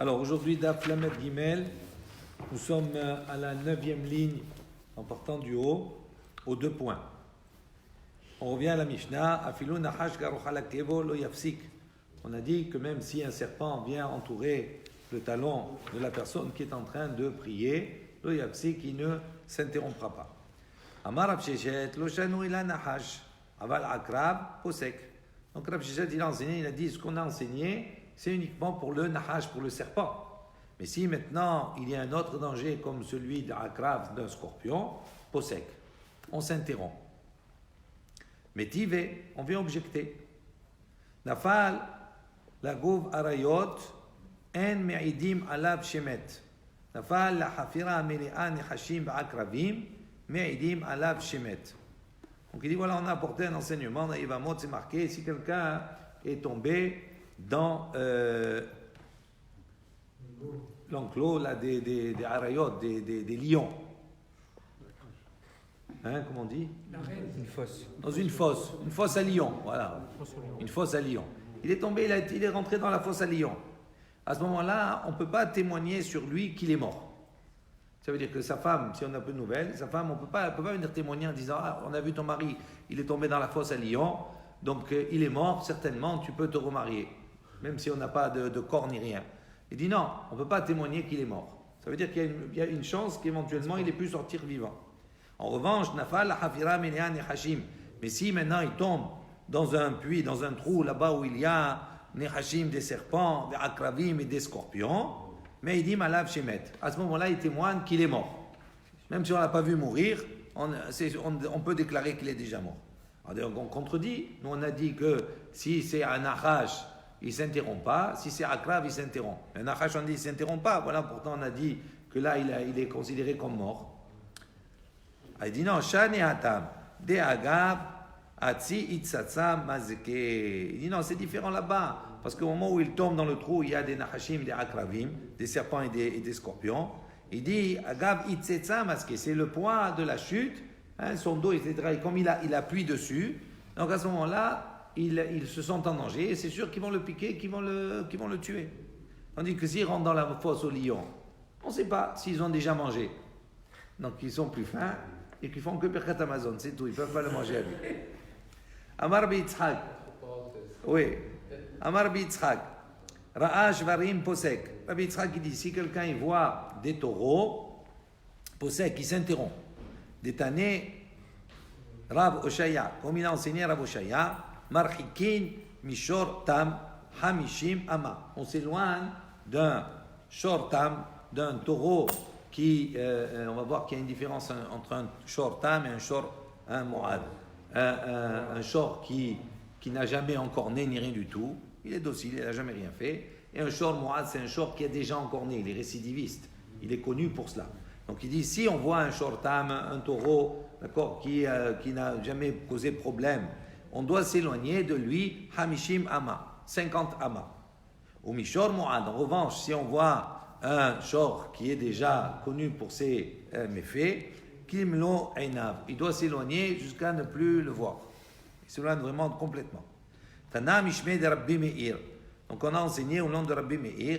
Alors aujourd'hui, Daf Lamed Gimel, nous sommes à la 9e ligne en partant du haut, aux 2 points. On revient à la Mishnah, Afilu Nahash Garuchala Kevo Lo Yafsik. On a dit que même si un serpent vient entourer le talon de la personne qui est en train de prier, Lo Yafsik, il ne s'interrompra pas. Amar Rav Sheshet, Lo Shanu Ila Nahash, Aval Akrab, Posek. Donc Rav Sheshet, il a dit ce qu'on a enseigné, c'est uniquement pour le nahash, pour le serpent. Mais si maintenant il y a un autre danger comme celui d'Akrav, d'un scorpion, posek, on s'interrompt. Mais tivé, on vient objecter. Nafal, la gouv arayot, en me'idim alav shemet. Nafal, la hafira meli'a nehashim ba'akravim, me'idim alav shemet. Donc il dit voilà, on a apporté un enseignement, dans Yevamot, c'est marqué, si quelqu'un est tombé dans l'enclos là, des arayot, des lions. Hein, comment on dit? Une fosse. Dans une fosse à lions, voilà. Une fosse à lions. Il est tombé, il est rentré dans la fosse à lions. À ce moment-là, on ne peut pas témoigner sur lui qu'il est mort. Ça veut dire que sa femme, si on a peu de nouvelles, sa femme, on peut pas venir témoigner en disant « Ah, on a vu ton mari, il est tombé dans la fosse à lions, donc il est mort, certainement, tu peux te remarier. » Même si on n'a pas de corps ni rien. Il dit non, on ne peut pas témoigner qu'il est mort. Ça veut dire qu'il y a une chance qu'éventuellement il ait pu sortir vivant. En revanche, Nafal, Hafira, Melean et Hashim. Mais si maintenant il tombe dans un puits, dans un trou là-bas où il y a Nehashim, des serpents, des Akravim et des scorpions, mais il dit Malav Shemet. À ce moment-là, il témoigne qu'il est mort. Même si on ne l'a pas vu mourir, on peut déclarer qu'il est déjà mort. Alors, on contredit. Nous, on a dit que si c'est un Nahash, il ne s'interrompt pas. Si c'est Akrav, il s'interrompt. Un Nahash, on dit il ne s'interrompt pas. Voilà, pourtant, on a dit que là, il est considéré comme mort. Il dit non, Shani Hatam, De Agav, Atsi Itzatsa Mazeke. Il dit non, c'est différent là-bas. Parce qu'au moment où il tombe dans le trou, il y a des Nahashim, des Akravim, des serpents et des scorpions. Il dit Agav Itzatsa Mazeke. C'est le poids de la chute, hein, son dos, etc. Et comme il appuie dessus, donc à ce moment-là, ils se sentent en danger et c'est sûr qu'ils vont le piquer, qu'ils vont le tuer. Tandis que s'ils rentrent dans la fosse aux lions, on ne sait pas s'ils ont déjà mangé. Donc ils sont plus fins et qu'ils font que Birkat Amazon, c'est tout, ils ne peuvent pas le manger à lui. Amar Bitzhak. Oui. Amar Bitzhak. Ra'ash Varim Posek. Rabbi Yitzhak il dit si quelqu'un il voit des taureaux, Posek, il s'interrompt. Des tannées, Rav Oshaya, comme il a enseigné Rav Oshaya, Marchikin Mishor Tam Hamishim Ama. On s'éloigne d'un Shor Tam, d'un taureau qui, on va voir qu'il y a une différence entre un Shor Tam et un Moad. Un Shor qui n'a jamais encore né ni rien du tout, il est docile, il n'a jamais rien fait. Et un Shor Moad, c'est un Shor qui a déjà encore né, il est récidiviste, il est connu pour cela. Donc il dit, si on voit un Shor Tam, un taureau, d'accord, qui n'a jamais causé problème, on doit s'éloigner de lui, Hamishim Ama, 50 Ama. Au Mishor Moad, en revanche, si on voit un Shor qui est déjà connu pour ses méfaits, Kimlo Einav, il doit s'éloigner jusqu'à ne plus le voir. Il s'éloigne vraiment complètement. Tana Mishme de Rabbi Meir. Donc on a enseigné au nom de Rabbi Meir,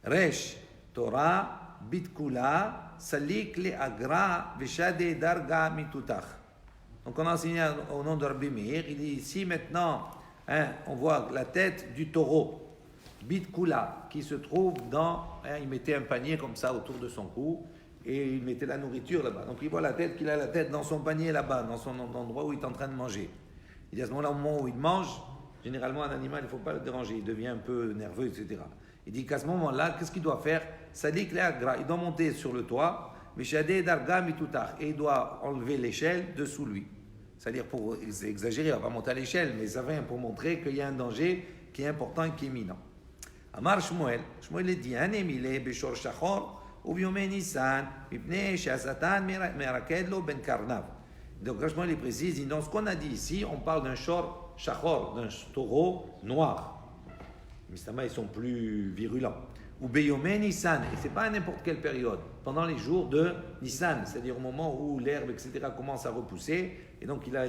Resh, Torah, Bitkula, Salik le Agra, Veshade Darga Mitutach. Donc on a enseigné au nom de Rabbi Meir, il dit ici maintenant, on voit la tête du taureau, Bitkula, qui se trouve il mettait un panier comme ça autour de son cou, et il mettait la nourriture là-bas. Donc il voit qu'il a la tête dans son panier là-bas, dans son endroit où il est en train de manger. Il dit à ce moment-là, au moment où il mange, généralement un animal, il ne faut pas le déranger, il devient un peu nerveux, etc. Il dit qu'à ce moment-là, qu'est-ce qu'il doit faire? Salik le agra, il doit monter sur le toit, Mishade darga mitutach, et il doit enlever l'échelle dessous lui. C'est-à-dire, pour exagérer, on va pas monter à l'échelle, mais ça vient pour montrer qu'il y a un danger qui est important et qui est imminent. Amar Shmuel dit, Hanemile beshor shachor, uviome Nissan, mipne she'asatan meraked lo ben karnav. Donc Shmuel précise, il dit, dans ce qu'on a dit ici, on parle d'un shor shachor, d'un taureau noir. Mais ils sont plus virulents. Ou Beyomé Nissan, et ce n'est pas à n'importe quelle période, pendant les jours de Nissan, c'est-à-dire au moment où l'herbe, etc., commence à repousser, et donc il a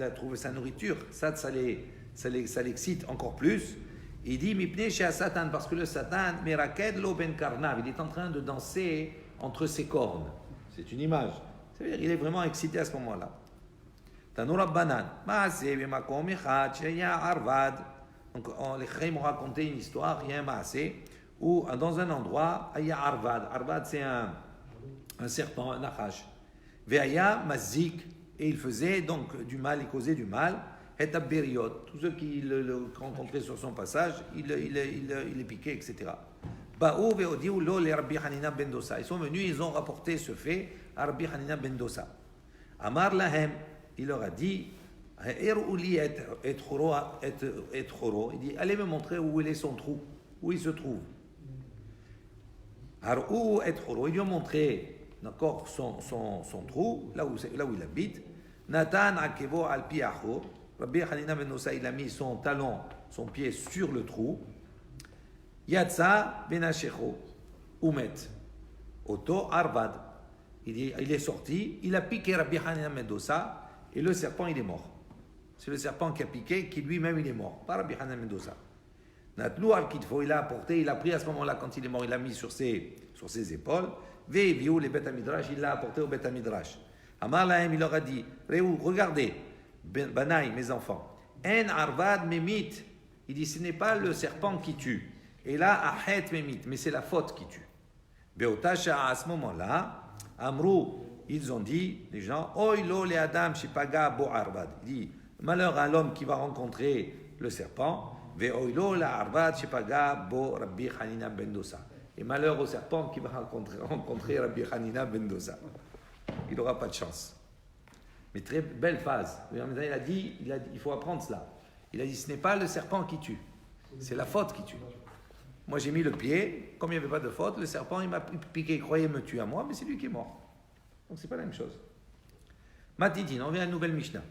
trouvé sa nourriture, ça l'excite encore plus, Il dit Mipne chez Satan, parce que le Satan, Meraked lo ben karnav, il est en train de danser entre ses cornes. C'est une image. C'est-à-dire il est vraiment excité à ce moment-là. Tanoura banan, Maaseh b'makom echad sheya arvad. Donc les Chayim ont raconté une histoire, il y a un Maaseh, où dans un endroit, il y a arvad. Arvad c'est un serpent, un nachash. Ve'aya mazik, et il faisait donc du mal, il causait du mal. Et Abériot, tous ceux qui le rencontraient sur son passage, il les piquait, etc. Ba'ou ve'odiou lo le Rabbi Hanina ben Dosa. Ils sont venus, ils ont rapporté ce fait à Rabbi Hanina ben Dosa. Amar lahem, il leur a dit, il dit, allez me montrer où est son trou, où il se trouve. Harou et choro, ils lui ont montré, d'accord, son trou, là où il habite. Nathan akevo al piacho. Rabbi Hanina ben Dosa, il a mis son talon, son pied sur le trou. Yatsa ben Ashecho, Umet, Oto Arvad. Il est sorti, il a piqué Rabbi Hanina ben Dosa, et le serpent, il est mort. C'est le serpent qui a piqué, qui lui-même, il est mort. Pas Rabbi Hanina ben Dosa. Natlou al-Kitfo, il a apporté, il a pris à ce moment-là, quand il est mort, il l'a mis sur ses épaules. Ve'viou les Bet Midrash, il l'a apporté au Bet Midrash. Amar lahem, il leur a dit, regardez, Banaï, mes enfants. En arvad memit. Il dit, ce n'est pas le serpent qui tue. Et là, ahet memit, mais c'est la faute qui tue. Beotasha, à ce moment-là, Amrou, ils ont dit, les gens, Oilo le Adam shipaga bo arvad. Il dit, malheur à l'homme qui va rencontrer le serpent. Ve'oilo la arvad shipaga bo Rabbi Hanina ben Dosa. Et malheur au serpent qui va rencontrer Rabbi Hanina ben Dosa. Il n'aura pas de chance. Mais très belle phase. Il a dit, il faut apprendre cela. Il a dit, ce n'est pas le serpent qui tue, c'est la faute qui tue. Moi, j'ai mis le pied, comme il n'y avait pas de faute, le serpent, il m'a piqué, il croyait me tuer à moi, mais c'est lui qui est mort. Donc, c'est pas la même chose. Matidin, on vient à une nouvelle Mishnah.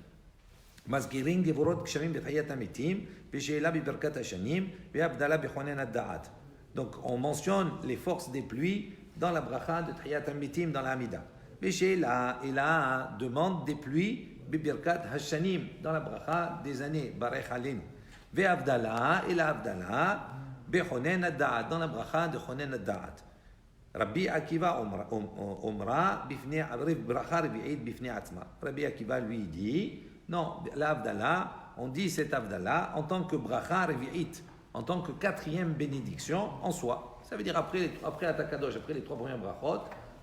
Mazgirin gevorot ksharim b'chayat ametim, b'she'ela b'berkat hashanim, b'abdala b'chonen ad-da'at. Donc, on mentionne les forces des pluies dans la bracha de Tchayat ametim, dans la Hamida. B'she'ela, et là, demande des pluies, b'berkat hashanim, dans la bracha des années, barech alenu. Ve'abdala, et la abdala, b'chonen ad-da'at, dans la bracha de chonen ad-da'at. Rabbi Akiva omra bifnei bracha revi'it bifnei atzma. Rabbi Akiva lui dit, non, l'Avdallah, on dit cet Avdallah en tant que bracha revi'it, en tant que quatrième bénédiction en soi. Ça veut dire après Atakadosh, après les 3 premières brachot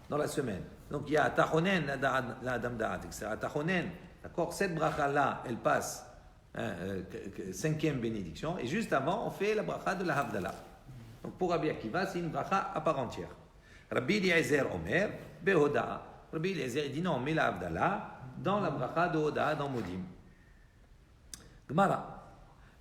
dans la semaine. Donc il y a Tachonen, la Adam Da'at, etc. Tachonen, d'accord, cette bracha-là, elle passe 5e bénédiction, et juste avant, on fait la bracha de la Havdalah. Donc pour Rabbi Akiva, c'est une bracha à part entière. Rabbi Eliezer Omer, Behoda. Rabbi Eliezer dit non, on met la Havdalah dans la bracha de Hoda, dans Modim. Gemara.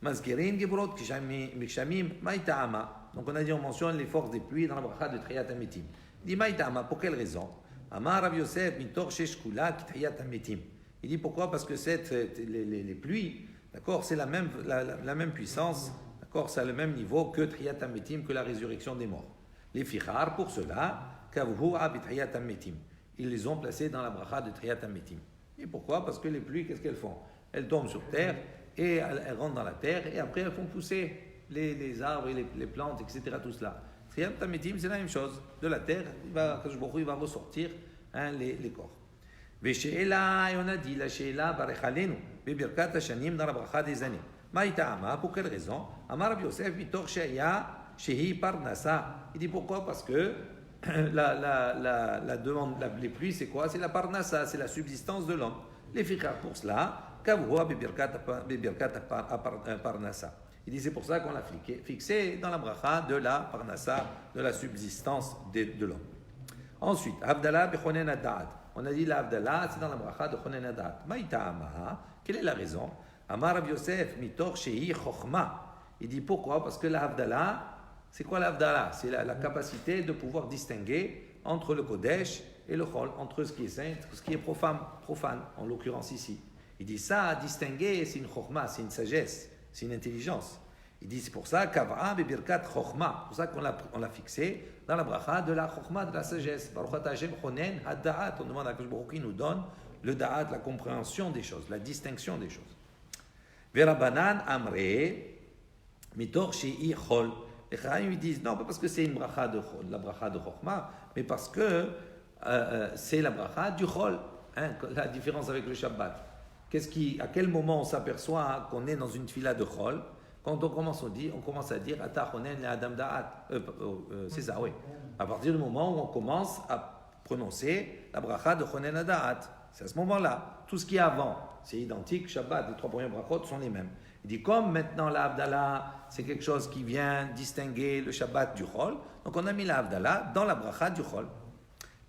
Mazkirin Gebrot Kishamim Maïta'ama. Donc on a dit, on mentionne les forces des pluies dans la bracha de Triyat Ametim. Il dit Maïta'ama, pour quelle raison? Amar Rav Yosef Mitor Sheshkula Triyat Ametim. Il dit pourquoi? Parce que les pluies, d'accord, c'est la même puissance, d'accord, c'est à le même niveau que Triyat Ametim, que la résurrection des morts. Les Fichar, pour cela, Kavhu Abit Ametim. Ils les ont placés dans la bracha de Triyat Ametim. Et pourquoi? Parce que les pluies, qu'est-ce qu'elles font? Elles tombent sur terre et elles rentrent dans la terre et après elles font pousser les arbres et les plantes, etc. Tout cela. Triyat Ametim, c'est la même chose. De la terre, il va ressortir les corps. Veshe'ela, et on a dit, la she'ela barechalenu, bebirkat hashanim dans la bracha des années. Maïta'ama, pour quelle raison? Amar Rav Yosef, mitor she'ya, shehi parnasa. Il dit pourquoi? Parce que la demande, les pluies, c'est quoi? C'est la parnasa, c'est la subsistance de l'homme. Les fichar pour cela, kavua bebirkat parnasa. Il dit c'est pour ça qu'on l'a fixé dans la bracha de la parnasa, de la subsistance de l'homme. Ensuite, Abdallah bechonen ad-da'at. On a dit l'Abdallah, c'est dans la bracha de chonen ad-da'at. Maïta'ama, quelle est la raison? Amar Rav Yosef, mitor shehi chokhma. Il dit pourquoi? Parce que l'Abdallah, c'est quoi l'Avdallah? C'est la capacité de pouvoir distinguer entre le Kodesh et le Chol, entre ce qui est saint et ce qui est profane, en l'occurrence ici. Il dit ça, à distinguer, c'est une chokhma, c'est une sagesse, c'est une intelligence. Il dit c'est pour ça qu'Avra bebirkat chokhma, c'est pour ça qu'on l'a fixé dans la bracha de la chokhma, de la sagesse. Baruch Hashem chonen had-da'at. On demande à Kadosh Baruch Hu, nous donne le da'at, la compréhension des choses, la distinction des choses. Verabanan amre. Mitor Shei Chol. Les Chachamim ils disent non, pas parce que c'est une bracha de Chol, la bracha de Chokhmah, mais parce que c'est la bracha du Chol. Hein, la différence avec le Shabbat. À quel moment on s'aperçoit qu'on est dans une fila de Chol? Quand on commence à dire Ata Chonen le Adam Da'at. C'est ça, oui. À partir du moment où on commence à prononcer la bracha de Chonen Da'at. C'est à ce moment-là. Tout ce qui est avant, c'est identique. Shabbat, les 3 premières brachot sont les mêmes. Il dit comme maintenant la Havdalah, c'est quelque chose qui vient distinguer le Shabbat du Chol. Donc on a mis la Havdalah dans la bracha du Chol.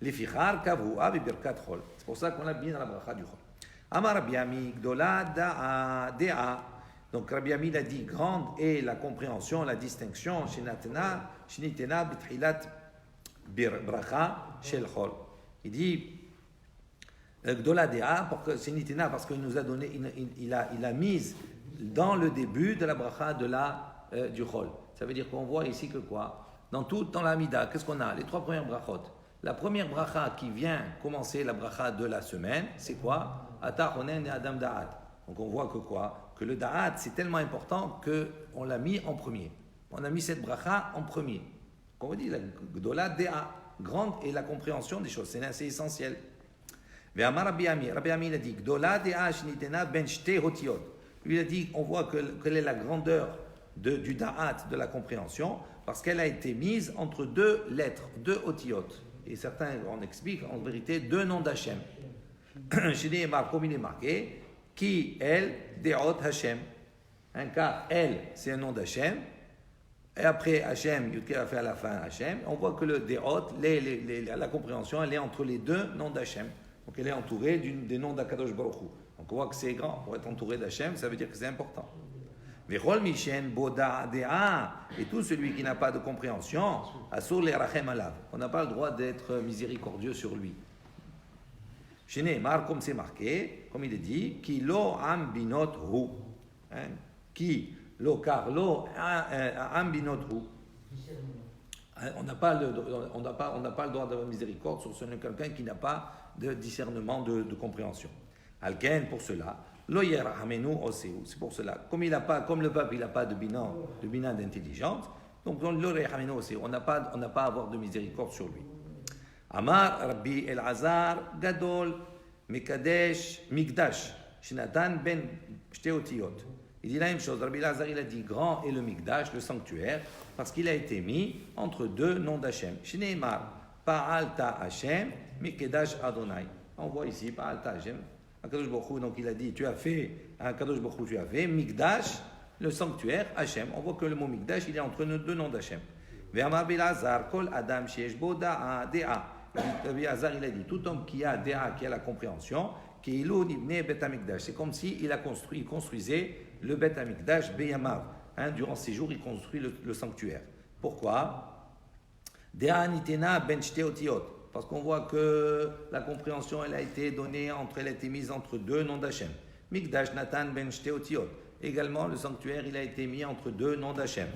Les fichar kavua birkat Chol. C'est pour ça qu'on l'a mis dans la bracha du Chol. Amar Rabbi Ami Gdola Da'a. Donc Rabbi Ami a dit grande est la compréhension, la distinction. Shinitena bithilat bracha shel Chol. Il dit Gdola Da'a Shinitena parce qu'il nous a donné, il a mis dans le début de la bracha du Chol. Ça veut dire qu'on voit ici que quoi? Dans la Amida, qu'est-ce qu'on a? Les 3 premières brachot. La première bracha qui vient commencer la bracha de la semaine, c'est quoi? Ata Chonen et Adam Da'at. Donc on voit que quoi? Que le Da'at, c'est tellement important qu'on l'a mis en premier. On a mis cette bracha en premier. Comme on dit, la Gdola Da'a, grande est la compréhension des choses. C'est essentiel. Ve'amar Rabbi Ami il a dit Gdola Da'a shnitena ben shte hotiot. Lui il a dit, on voit quelle est la grandeur du Da'at, de la compréhension, parce qu'elle a été mise entre 2 lettres, 2 hotiot. Et certains en expliquent en vérité 2 noms d'Hachem. Chez les comme il est marqué, qui, elle, De'ot Hachem. Car elle, c'est un nom d'Hachem. Et après Hachem, Yudke a fait à la fin Hachem. On voit que le De'ot, la compréhension, elle est entre les 2 noms d'Hachem. Donc elle est entourée des noms d'Akadosh Baruch Hu. Donc on voit que c'est grand. Pour être entouré d'Hachem, ça veut dire que c'est important. Vechol Mishen Boda Dea, et tout celui qui n'a pas de compréhension, Asur le Rachem Alav. On n'a pas le droit d'être miséricordieux sur lui. Chez Neymar, comme c'est marqué, comme il est dit, Ki lo am binot hu. Qui lo car lo am binot hu. On n'a pas le droit d'avoir miséricorde sur quelqu'un qui n'a pas de discernement de compréhension. Alken, pour cela, lo yerhamenu oseu. C'est pour cela, comme le peuple il n'a pas de binan d'intelligence, donc lo yerhamenu oseu. On n'a pas à avoir de miséricorde sur lui. Amar Rabbi Elazar Gadol Mekadesh Migdash Shinatan Ben Shteotiyot. Il dit la même chose. Rabbi Elazar il a dit grand est le Migdash, le sanctuaire, parce qu'il a été mis entre 2 noms d'Hachem. Shneimar Pa'alta Hashem Mikedash Adonai. On voit ici Pa'alta Hashem. Akadosh Baruch Hu, donc il a dit tu as fait Migdash, le sanctuaire Hachem. On voit que le mot Migdash il est entre 2 noms d'Hachem. Ve'amar Belazar kol adam sheyesh bo da'a. Rabbi Hazar il a dit tout homme qui a Déa, qui a la compréhension, qui est Bet Hamikdash. C'est comme si il construisait le Bet Hamikdash Beyamav. Durant ses jours, il construit le sanctuaire. Pourquoi? Déa nitena ben shte otiot. Parce qu'on voit que la compréhension elle a été mise entre 2 noms d'Hachem. Mikdash Natan ben shte otiot. Également, le sanctuaire il a été mis entre 2 noms d'Hachem.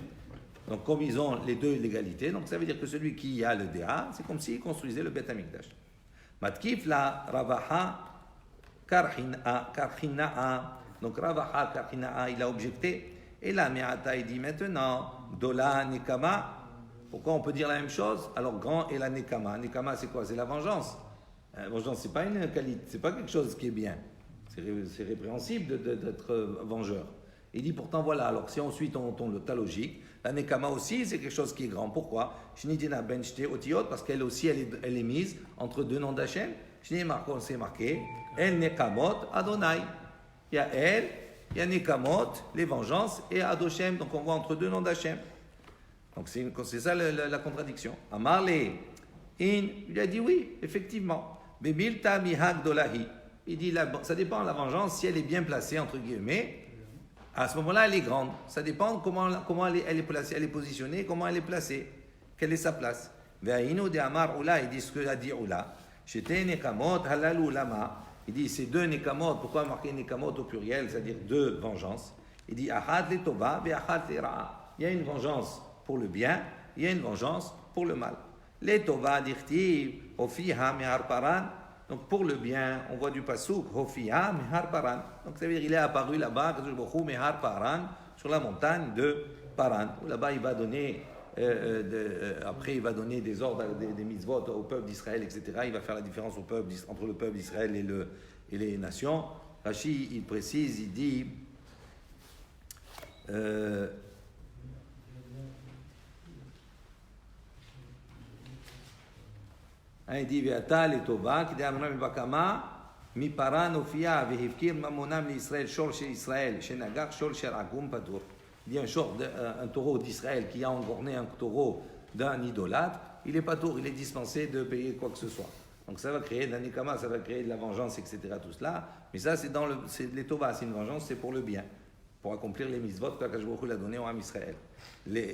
Donc, comme ils ont les 2 l'égalité, donc ça veut dire que celui qui a le Déa, c'est comme s'il construisait le Bet Hamikdash. Matkif la Ravaha Karchina'a. Donc, Ravaha Karchina'a, il a objecté. Et là, Me'ata, il dit maintenant, Dola Nekama. Pourquoi on peut dire la même chose? Alors, grand est la Nekama. Nekama, c'est quoi? C'est la vengeance. La vengeance, c'est pas une qualité, c'est pas quelque chose qui est bien. C'est répréhensible d'être vengeur. Il dit pourtant voilà, alors si ensuite on tombe ta logique, la Nekama aussi c'est quelque chose qui est grand. Pourquoi? Shnidina ben shte otiot, parce qu'elle aussi elle est mise entre 2 noms d'Hachem. Shnidina c'est marqué, El Nekamot Adonai. Il y a elle, il y a Nekamot, les vengeances, et Adoshem, donc on voit entre 2 noms d'Hachem. Donc c'est ça la contradiction. Amarle, il a dit oui, effectivement. Bebilta mihag dolahi. Il dit ça dépend de la vengeance si elle est bien placée entre guillemets. À ce moment-là, elle est grande. Ça dépend comment elle est placée, elle est positionnée, comment elle est placée, quelle est sa place. Ve'ainu de Amar Oula, il dit ce que a dit Oula. J'étais Nekamot halalu lama. Il dit ces 2 Nekamot, pourquoi marquer Nekamot au pluriel, c'est-à-dire 2 vengeances. Il dit Ahad le tova ve'ahad le ra'a. Il y a une vengeance pour le bien, il y a une vengeance pour le mal. Le tova dirtiv ofiha mehar paran. Donc pour le bien, on voit du pasuk Hofiya Mehar Paran. Donc ça veut dire il est apparu là-bas, Mehar Paran, sur la montagne de Paran. Là-bas, il va donner, après, il va donner des ordres, des mitzvot au peuple d'Israël, etc. Il va faire la différence entre le peuple d'Israël et les nations. Rashi, il précise, il dit. Il dit Ve'ata letova kidei amram bakama miparan ofia vehivkir mamonam l'Israël shor chez Israël shenagar shor chez agum patur. Il dit un taureau d'Israël qui a engorné un taureau d'un idolâtre, il est patour, il est dispensé de payer quoi que ce soit. Donc ça va créer de la nikama, ça va créer de la vengeance, etc. Tout cela. Mais ça, c'est les tova, c'est une vengeance, c'est pour le bien, pour accomplir les mitzvot que Akash Baruch Hu a donné au Ham Israël.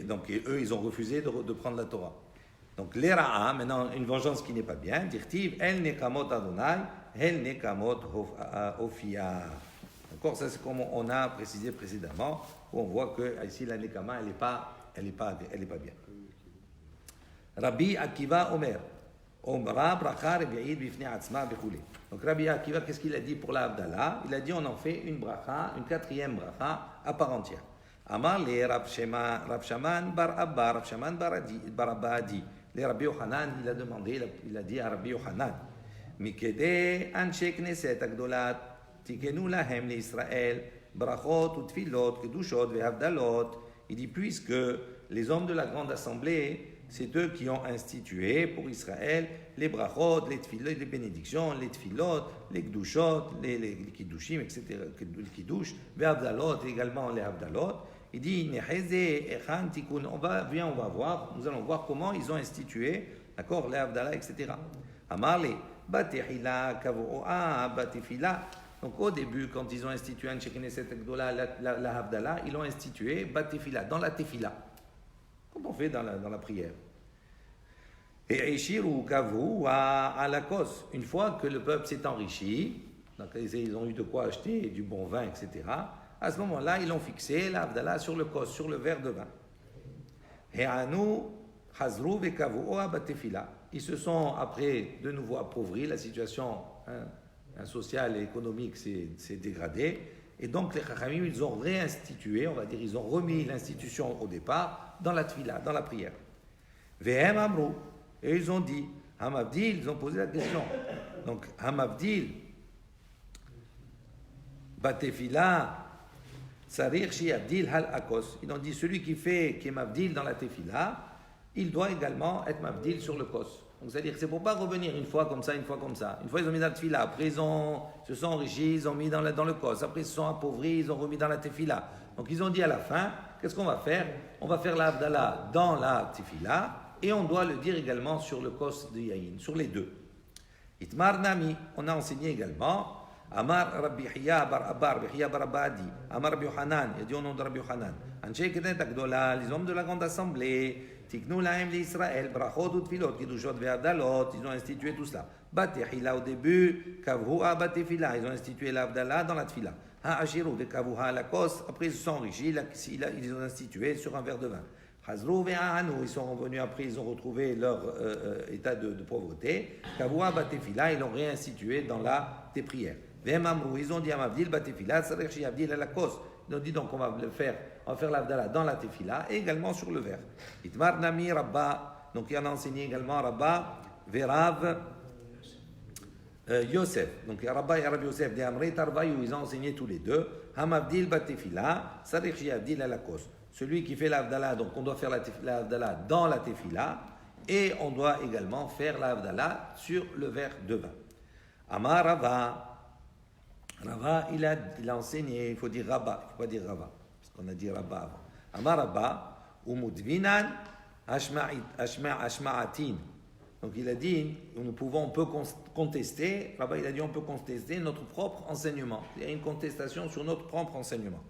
Donc eux, ils ont refusé de prendre la Torah. Donc, les ra'a, maintenant, une vengeance qui n'est pas bien, dirtiv, el nekamot Adonai, el nekamot ofia. D'accord, ça c'est comme on a précisé précédemment, où on voit que ici la nekama, elle est pas bien. Rabbi Akiva Omer, Omra bracha revi'id bifnei atzma bechule. Donc, Rabbi Akiva, qu'est-ce qu'il a dit pour la Havdalah? Il a dit, on en fait une bracha, une quatrième bracha à part entière. Amar le Rav Shaman bar Abba, Rav Shaman bar Abba a dit. Les Rabbi Yochanan, il a demandé, il a dit à Rabbi Yochanan, Mikede anshe knesset agdolat, tikenu lahem l'Israël, brachot ou tfilot, kedushot ve'avdalot. Il dit, puisque les hommes de la grande assemblée, c'est eux qui ont institué pour Israël les brachot, les tfilot, les bénédictions, les tfilot, les kedushot, les kiddushim, etc., les kiddush, ve'avdalot, également les avdalot. Il dit, on va voir, nous allons voir comment ils ont institué, d'accord, les Havdalah, etc. Amarle, Batehila, Kavoa, Batefila. Donc au début, quand ils ont institué un Knesset Agdola, la Havdalah, ils l'ont institué, Batefila, dans la Tefila. Comme on fait dans la prière. Et Ishiru, Kavoa, à la cause. Une fois que le peuple s'est enrichi, donc ils ont eu de quoi acheter du bon vin, etc., à ce moment-là, ils ont fixé l'Havdalah sur le kos, sur le verre de vin. Ils se sont après de nouveau appauvris, la situation sociale et économique s'est dégradée, et donc les Chachamim, ils ont réinstitué, on va dire, ils ont remis l'institution au départ dans la tfila, dans la prière. Vehem amrou, et ils ont dit, Hamavdil, ils ont posé la question. Donc Hamavdil, Batefila, Sarir shi abdil hal akos. Ils ont dit celui qui est mabdil dans la tefila, il doit également être mabdil sur le kos. Donc c'est-à-dire que c'est pour pas revenir une fois comme ça, une fois comme ça. Une fois ils ont mis dans la tefila, après ils se sont enrichis, ils ont mis dans le kos, après ils se sont appauvris, ils ont remis dans la tefila. Donc ils ont dit à la fin, qu'est-ce qu'on va faire? On va faire la Havdalah dans la tefila et on doit le dire également sur le kos de Yahin, sur les deux. Itmar Nami, on a enseigné également. Amar Rabbi Hiya bar Abbar, Rabbi Hiya bar Abadi, Amar Rabbi Yochanan, il a dit au nom de Rabbi Yochanan, Anshe Knesset Agdola, les hommes de la grande assemblée, Tiknu lahem l'Israël, brachot ou tfilot, kiddushot ve'avdalot, ils ont institué tout cela. Batehila au début, Kavruha batefila, ils ont institué l'Avdallah dans la tfila. Ha'ashiru ve'kavruha la kos, après ils se sont enrichis, ils ont institué sur un verre de vin. Hazru ve'ahanu, ils sont revenus après, ils ont retrouvé leur état de pauvreté. Kavruha batefila, ils l'ont réinstitué dans tes prières. Ils ont dit à Mavdil, Batefila, Sarech Abdil à la cause. Ils ont dit donc on va faire l'Avdallah dans la Tefila et également sur le verre. Itmar Nami Rabba, donc il en a enseigné également Rabba, Verav Yosef. Donc Rabba et Rabbi Yosef, des Amrei Tarvayu, ils ont enseigné tous les deux. Hamavdil Batefila, Sarech Abdil à la cause. Celui qui fait l'Avdallah, donc on doit faire l'Avdallah dans la Tefila et on doit également faire l'Avdallah sur le verre de vin. Amar Rava. Rava, il a enseigné, il faut dire Rabba, il ne faut pas dire Rava, parce qu'on a dit Rabba avant. Amar Rabba, Umudvinan, Ashma'atin. Donc il a dit, on peut contester, Rabba il a dit, on peut contester notre propre enseignement. Il y a une contestation sur notre propre enseignement.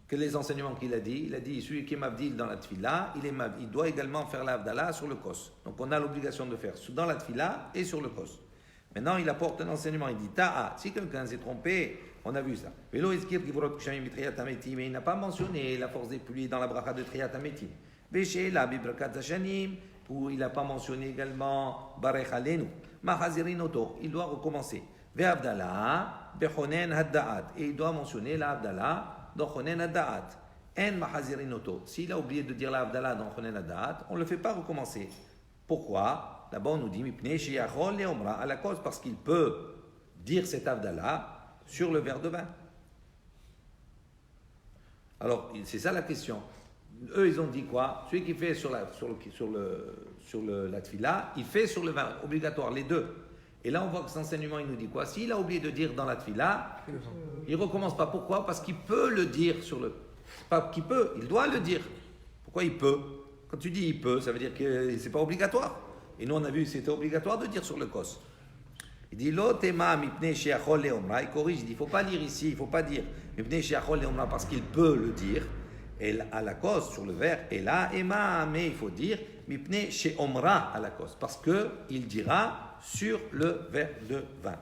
Quels sont les enseignements qu'il a dit? Il a dit, celui qui est Mavdil dans la Tfila, il doit également faire l'Avdallah sur le Kos. Donc on a l'obligation de faire dans la Tfila et sur le Kos. Maintenant, il apporte un enseignement. Il dit, si quelqu'un s'est trompé, on a vu ça. Mais il n'a pas mentionné la force des pluies dans la bracha de Triyat Hametim. Où il n'a pas mentionné également Barech Alenu. Il doit recommencer. Et il doit mentionner la Havdalah dans Chonen Hadda'at. En mahazirin oto. S'il a oublié de dire la Havdalah dans Chonen Hadat, on ne le fait pas recommencer. Pourquoi? Là-bas, on nous dit Mipnei sheyachol leomra à la cause, parce qu'il peut dire cette Havdalah sur le verre de vin. Alors, c'est ça la question. Eux, ils ont dit quoi? Celui qui fait sur la tfila, il fait sur le vin, obligatoire, les deux. Et là, on voit que cet enseignement, il nous dit quoi? S'il a oublié de dire dans la tfila, il ne recommence pas. Pourquoi? Parce qu'il peut le dire sur le... Pas qu'il peut, il doit le dire. Pourquoi il peut? Quand tu dis il peut, ça veut dire que ce n'est pas obligatoire. Et nous, on a vu que c'était obligatoire de dire sur le kos. Il dit, l'otema mipnei sheachol leomra. Il corrige, il dit, il ne faut pas lire ici, il ne faut pas dire mipnei sheachol leomra parce qu'il peut le dire. Et à la cause sur le verre, et là, Emma, mais il faut dire mipnei sheomra à la cause, parce qu'il dira sur le verre de vin.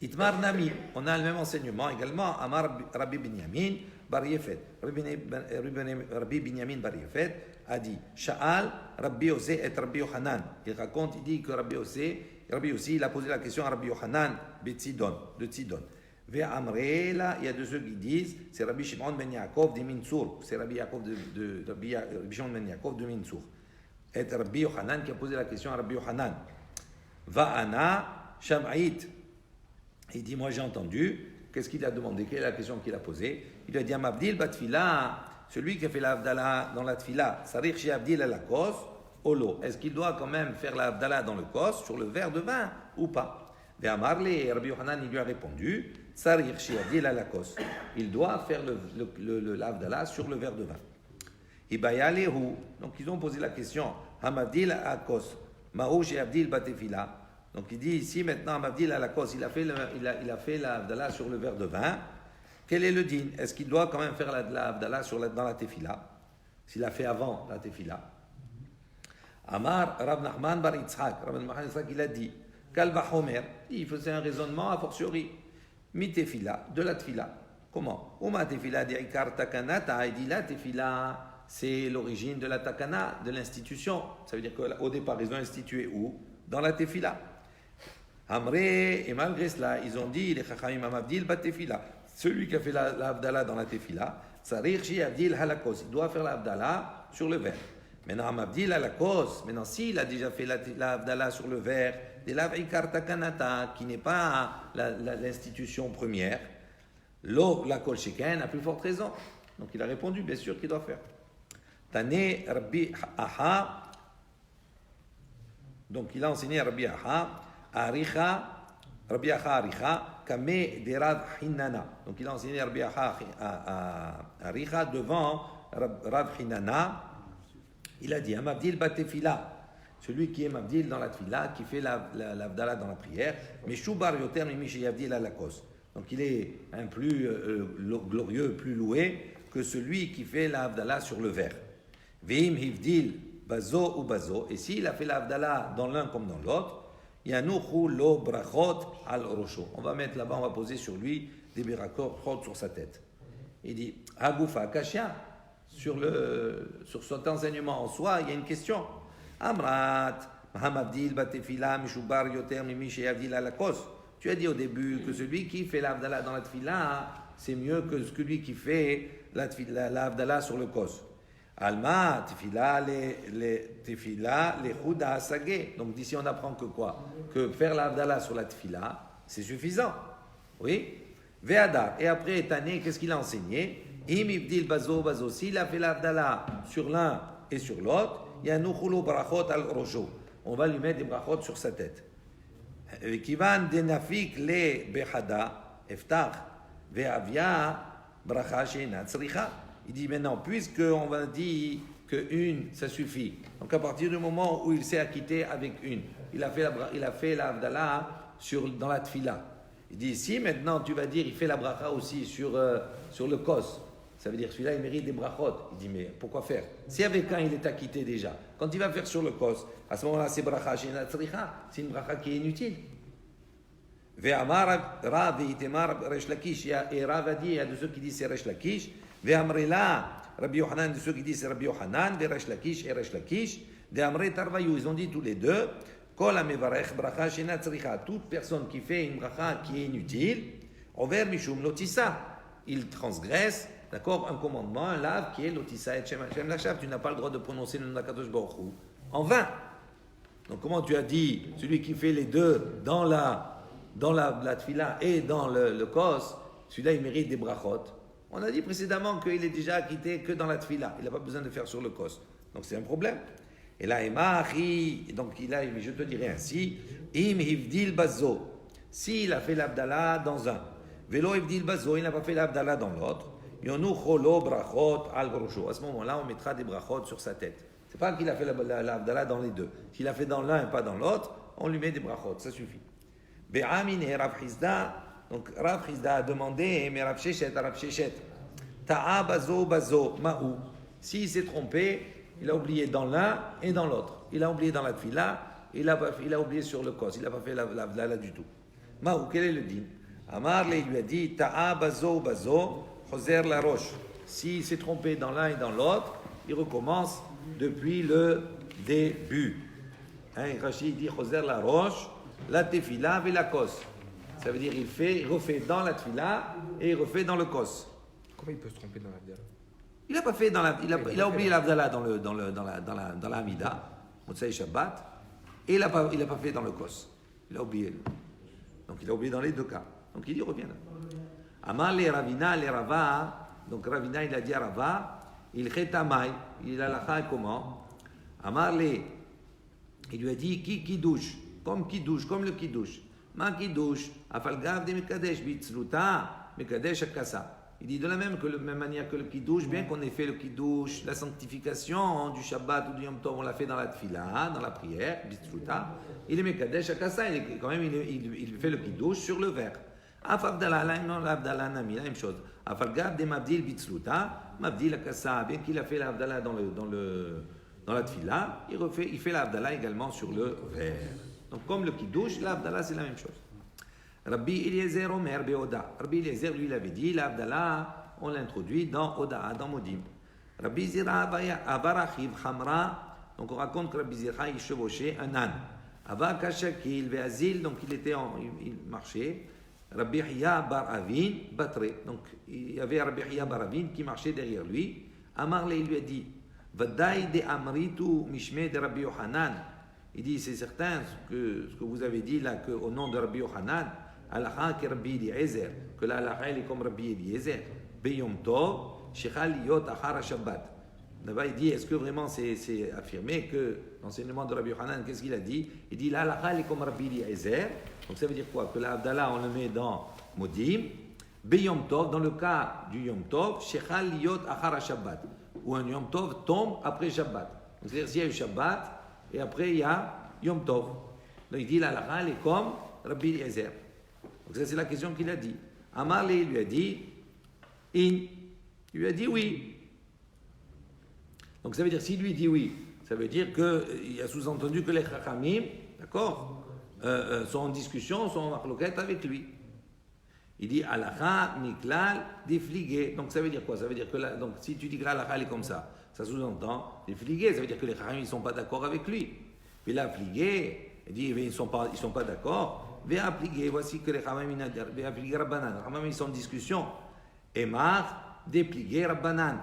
Itmar Nami, on a le même enseignement également. Amar Rabbi Binyamin Bar Yefet. Rabbi Binyamin Bar Yefet a dit Sha'al Rabbi Yossi et Rabbi Yohanan. Il raconte, il dit que Rabbi Yossi, il a posé la question à Rabbi Yohanan de Tzidon. Ve'amrela, il y a de ceux qui disent c'est Rabbi Shimon ben Yaakov de Minsour. C'est Rabbi Shimon ben Yaakov de Minsour. Et Rabbi Yohanan qui a posé la question à Rabbi Yohanan. Va'ana Sham'ait. Il dit, moi j'ai entendu, qu'est-ce qu'il a demandé? Quelle est la question qu'il a posée? Il a dit, Amabdil Batfila, celui qui a fait la Havdalah dans la Tfila, Sarich Shi Abdil à la kos, Olo. Est-ce qu'il doit quand même faire la Havdalah dans le kos, sur le verre de vin, ou pas? Et Amarle, Rabbi Yohanan, il lui a répondu, Sarich Shi Abdil à la kos. Il doit faire la Havdalah sur le verre de vin. Ibayalehu, donc ils ont posé la question, Hamabdil à la kos, Ma'ou Shi Abdil Batefila. Donc il dit ici maintenant, Mabdil à la cause, il a fait la Havdalah sur le verre de vin. Quel est le din? Est-ce qu'il doit quand même faire la Havdalah dans la tefila? S'il a fait avant la tefila. Amar Rav Nachman bar Yitzhak. Rav Nachman bar Yitzhak, il a dit, Kalva Homer, il faisait un raisonnement a fortiori. Mi tefila, de la tefila. Comment? Uma tefila de Ikar Takanata. Il dit la tefila, c'est l'origine de la takana, de l'institution. Ça veut dire qu'au départ, ils ont institué où? Dans la tefila. Amré, et malgré cela, ils ont dit, les Chachamim Amabdil Batefila, celui qui a fait la Havdalah dans la tefila, Sarich Shi Abdil Halakos, il doit faire la Havdalah sur le verre. Maintenant, Amabdil Halakos, maintenant, s'il a déjà fait la Havdalah sur le verre, de la Ikar Takanata, qui n'est pas l'institution première, la Kol Sheken a plus forte raison. Donc il a répondu, bien sûr qu'il doit faire. Tane Rabbi Aha, donc il a enseigné à Rabbi Aha, Rabbi Acha Aricha, Kame de Rav Hinana. Donc il a enseigné Rabbi Acha Aricha devant Rav Hinana. Il a dit Amabdil Batefila, celui qui est Mabdil dans la tefila, qui fait la Havdalah dans la prière, mais Shubar Yoter Mimishi Yavdil Alakos. Donc il est un plus glorieux, plus loué que celui qui fait la Havdalah sur le verre. Veim Hivdil Bazo ou Bazo, et s'il a fait la Havdalah dans l'un comme dans l'autre, Yanuchu lo brachot al rosho. On va mettre là-bas, on va poser sur lui des brachot sur sa tête. Il dit Hagufa Kashia. Sur cet enseignement en soi, il y a une question. Amrat, Mahamabdil Batefila, Mishubar Yoter Mimi Sheyavdil Alakos. Tu as dit au début que celui qui fait l'Havdalah dans la tefila, c'est mieux que celui qui fait l'Havdalah sur le kos. Alma, tefila, les Huda Asage. Donc d'ici on apprend que quoi? Que faire l'Havdalah sur la tefila, c'est suffisant. Oui? Ve'adar. Et après, Etané, qu'est-ce qu'il a enseigné? Imibdil Bazo Bazo. S'il a fait l'Havdalah sur l'un et sur l'autre, Yanuchulo Brachot al Rojo. On va lui mettre des brachot sur sa tête. Kivan denafik le Behada, Eftach, Ve'avia, Bracha Sheina Tzricha. Il dit maintenant, puisqu'on va dire qu'une, ça suffit. Donc à partir du moment où il s'est acquitté avec une, il a fait la Havdalah dans la tfila. Il dit, si maintenant tu vas dire, il fait la bracha aussi sur le kos, ça veut dire celui-là il mérite des brachot. Il dit, mais pourquoi faire? Si avec un il est acquitté déjà, quand il va faire sur le kos, à ce moment-là c'est bracha sheina tzricha, c'est une bracha qui est inutile. Ve'amar Rav ve'itemar Resh Lakish, et Rav a dit, il y a de ceux qui disent c'est Resh Lakish, ve'amrela Rabbi Yohanan, de ceux qui disent c'est Rabbi Yohanan, ve'Resh Lakish et Resh Lakish, ve'amre Tarvayou, ils ont dit tous les deux, Kol hamevarech bracha sheina tzricha, toute personne qui fait une bracha qui est inutile, over mishum lotissa, il transgresse d'accord, un commandement, un lave qui est l'otissa et Shem Lachaf. Tu n'as pas le droit de prononcer le nom d'Akadosh Baruch Hu en vain. Donc comment tu as dit, celui qui fait les deux dans la tfila et dans le kos, celui-là il mérite des brachot. On a dit précédemment qu'il est déjà acquitté que dans la tfila, il n'a pas besoin de faire sur le kos. Donc c'est un problème. Et là, donc je te dirais ainsi, im hivdil bazo, s'il a fait l'abdallah dans un, velo hivdil bazo, il n'a pas fait l'abdallah dans l'autre, yonu cholo brachot al grosho. À ce moment-là, on mettra des brachot sur sa tête. C'est pas qu'il a fait l'abdallah dans les deux. S'il a fait dans l'un et pas dans l'autre, on lui met des brachot, ça suffit. Be'amine Rav Hizda, donc Rav Hizda a demandé, mais Rav Shechet, ta'a bazo bazo ma'ou. S'il s'est trompé, il a oublié dans l'un et dans l'autre. Il a oublié dans la tfila, il a oublié sur le kos, il n'a pas fait l'abdallah du tout. Ma'ou, quel est le din? Amar il lui a dit, ta'a bazo bazo, choser la roche. S'il s'est trompé dans l'un et dans l'autre, il recommence depuis le début. Rachid dit Choser la roche, la tefila et la kos. Ça veut dire il refait dans la tefila et il refait dans le kos. Comment il peut se tromper dans l'abdallah? Il a pas fait il a oublié l'abdallah dans la Hamida, Motsai Shabbat, et il n'a pas fait dans le kos. Il a oublié. Donc il a oublié dans les deux cas. Donc il dit revient là. Amar le Ravina le Rava. Donc Ravina il a dit à Rava. Il rétamai, il a la comment? Amarle, il lui a dit qui douche, comme le kidouche. Ma kidouche, afalgav de mekadesh bitzluta, mekadesh akasa. Il dit de la même manière que le kidouche, bien qu'on ait fait le kidouche, la sanctification du Shabbat ou du Yom Tov, on l'a fait dans la tfila, dans la prière, bitzluta. Il est mekadesh akasa, il fait le kidouche sur le verre. Afabdallah, l'abdallah nami, la même chose. Afalgav de mabdil bitzluta. Mabdil akasa, bien qu'il a fait l'abdallah dans la tfila, il fait l'abdallah également sur le verre. Donc comme le kidouche, l'abdallah c'est la même chose. Rabbi Eliezer Omer Beoda. Rabbi Eliezer lui l'avait dit, l'abdallah on l'introduit dans Oda, dans Modim. Rabbi Zira Avarachiv Hamra. Donc on raconte que Rabbi Zira il chevauchait un âne. Avakashakil Veazil, donc il marchait. Rabbi Hiya bar Avin batre. Donc il y avait Rabbi Hiya bar Avin qui marchait derrière lui. Amarle il lui a dit Vadaï de Amritu Mishme de Rabbi Yohanan. Il dit c'est certain ce que vous avez dit là qu'au nom de Rabbi Yohanan, Alaha que Rabbi Eliezer, que la Alaha est comme Rabbi Eliezer. Beyom Tov Shechal Yot Achara Shabbat. Là-bas il dit est-ce que vraiment c'est affirmé que l'enseignement de Rabbi Yohanan qu'est-ce qu'il a dit? Il dit la Alaha est comme Rabbi Eliezer. Donc ça veut dire quoi? Que l'Abdallah, on le met dans Modim, Beyom Tov, dans le cas du Yom Tov, Shechal Yot Achara Shabbat, où un Yom Tov tombe après Shabbat. Donc c'est-à-dire s'il y a eu Shabbat, et après il y a Yom Tov. Donc il dit l'Alaha est comme Rabbi Eliezer. Donc ça c'est la question qu'il a dit. Amarle lui a dit, il lui a dit oui. Donc ça veut dire, s'il lui dit oui, ça veut dire qu'il y a sous-entendu que les Chachamim, d'accord, sont en discussion, sont en marloquette avec lui. Il dit Alacha, Miklal, défligué. Donc ça veut dire quoi? Ça veut dire que donc si tu dis que l'Alacha est comme ça sous-entend défligué, ça veut dire que les Chachamim ne sont pas d'accord avec lui. Mais là, fligué, il dit ils ne sont pas d'accord. Véafligué, voici que les Chachamim, Véafligué Rabbanan. Les Chachamim sont en discussion. Emar, dépligué Rabbanan.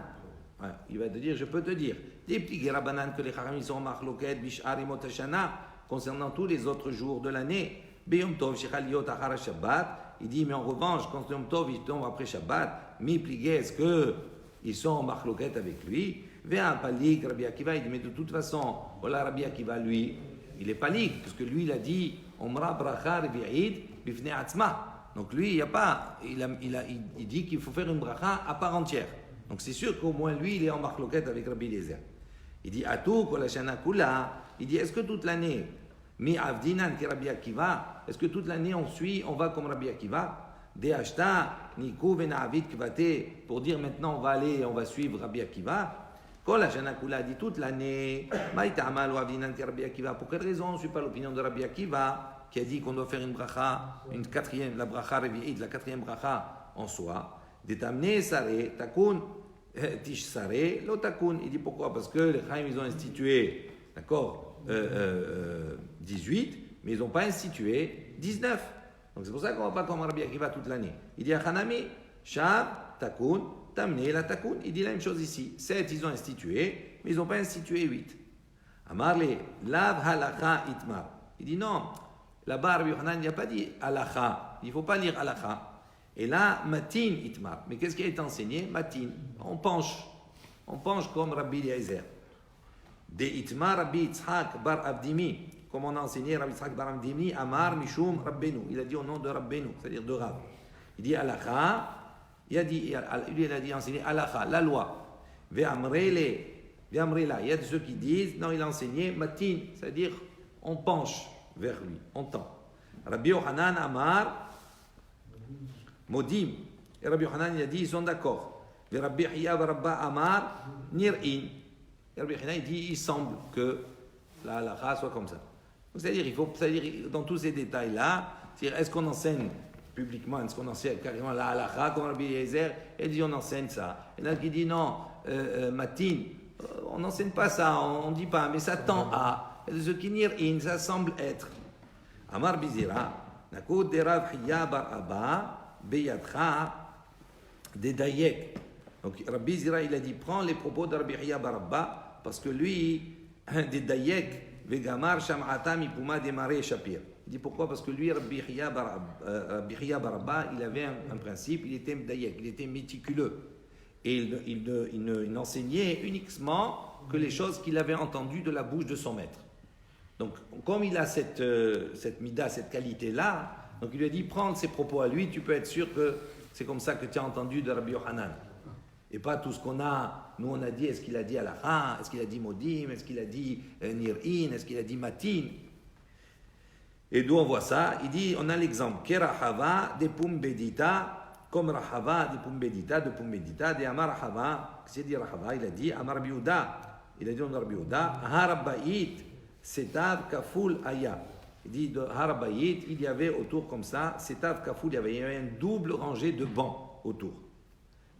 Ouais, il va te dire, je peux te dire, dépligué Rabbanan que les Chachamim sont en marloquette, Bishar Imot Hashana, concernant tous les autres jours de l'année. Beyom Tov, Shechal Yot Achara Shabbat. Il dit, mais en revanche, quand Yom Tov, il tombe après Shabbat, mi pligué, est-ce qu'ils sont en marloquette avec lui? Vea palik, Rabbi Akiva, il dit, mais de toute façon, voilà Rabbi Akiva, lui, il est palik, parce que lui, il a dit, Omra bracha revi'id bifnei atzma. Donc lui, il y a pas, il dit qu'il faut faire une bracha à part entière. Donc c'est sûr qu'au moins lui, il est en marloquette avec Rabbi Eliezer. Il dit, Atou, kolashana kula. Il dit, est-ce que toute l'année, mi avdinan ki Rabbi Akiva, est-ce que toute l'année on va comme Rabbi Akiva? De ashta, niku venavid kvate, pour dire maintenant on va suivre Rabbi Akiva. Kolashana kula dit toute l'année, maïta amal ou avdinan ki Rabbi Akiva. Pour quelle raison on ne suit pas l'opinion de Rabbi Akiva, qui a dit qu'on doit faire une bracha, la bracha revi'id, la quatrième bracha en soi. Détamné sare, takun, tish sare, lo takun. Il dit pourquoi? Parce que les Chaim, ils ont institué, d'accord, 18, mais ils n'ont pas institué 19. Donc c'est pour ça qu'on ne va pas comme Rabbi Akiva toute l'année. Il dit à Hanami, shab, takun, Tamne la takoun. Il dit la même chose ici. 7, ils ont institué, mais ils n'ont pas institué 8. Amarle, lav halakha itmar. Il dit non. Là-bas, Rabbi Yochanan n'a pas dit halakha. Il ne faut pas lire halakha. Et là, matin itmar. Mais qu'est-ce qui a été enseigné? Matin. On penche. On penche comme Rabbi Eliezer. De itmar Rabbi Yitzhak bar Abdimi. Comme on a enseigné Rabbi Yitzhak bar Abdimi, Amar Mishum Rabbenu. Il a dit au nom de Rabbenu, c'est-à-dire de Rav. Il dit halakha. Il a dit enseigner halakha, la loi. Ve'amrele. Il y a de ceux qui disent, non, il a enseigné matin, c'est-à-dire on penche vers lui, on tend. Rabbi Yochanan Amar Modim. Et Rabbi Yochanan il a dit, ils sont d'accord. Et Rabbi Hiya Barabba Amar Nir'in. Et Rabbi Yochanan il dit, il semble que la halakha soit comme ça. C'est-à-dire, dans tous ces détails-là, est-ce qu'on enseigne publiquement, est-ce qu'on enseigne carrément la halakha comme Rabbi Eliezer? Il dit, on enseigne ça. Et là, qui dit, non, matin. On n'enseigne pas ça, on ne dit pas, mais ça tend à. Ce qui nir'in, ça semble être. Amar Bizira, Nakoud de Rav Hiya bar Abba, Beyatcha, de Dayek. Donc Rabbi Zira, il a dit, prends les propos de Rabbi Hiya bar Abba, parce que lui, de Dayek, Vegamar Sham'ata Mipuma Demare Shapir. Il dit pourquoi? Parce que lui, Rabbi Hiya bar Abba, il avait un principe, il était Dayek, il était méticuleux. Et il n'enseignait uniquement que les choses qu'il avait entendues de la bouche de son maître. Donc, comme il a cette mida, cette qualité-là, donc il lui a dit, prends ses propos à lui, tu peux être sûr que c'est comme ça que tu as entendu de Rabbi Yochanan. Et pas tout ce qu'on a, nous on a dit, est-ce qu'il a dit halakha, est-ce qu'il a dit modim, est-ce qu'il a dit nir'in, est-ce qu'il a dit matin. Et d'où on voit ça? Il dit, on a l'exemple, kerahava de pumbedita, comme Rahava de Pumbedita, de Amar Rahava, qu'est-ce qu'il dit Rahava? Il a dit Amar Biouda, il a dit on Rabbi Yehuda, Harabayit, Setav Kaful Aya. Il dit de Harabayit, il y avait autour comme ça, Setav Kaful, il y avait une double rangée de bancs autour.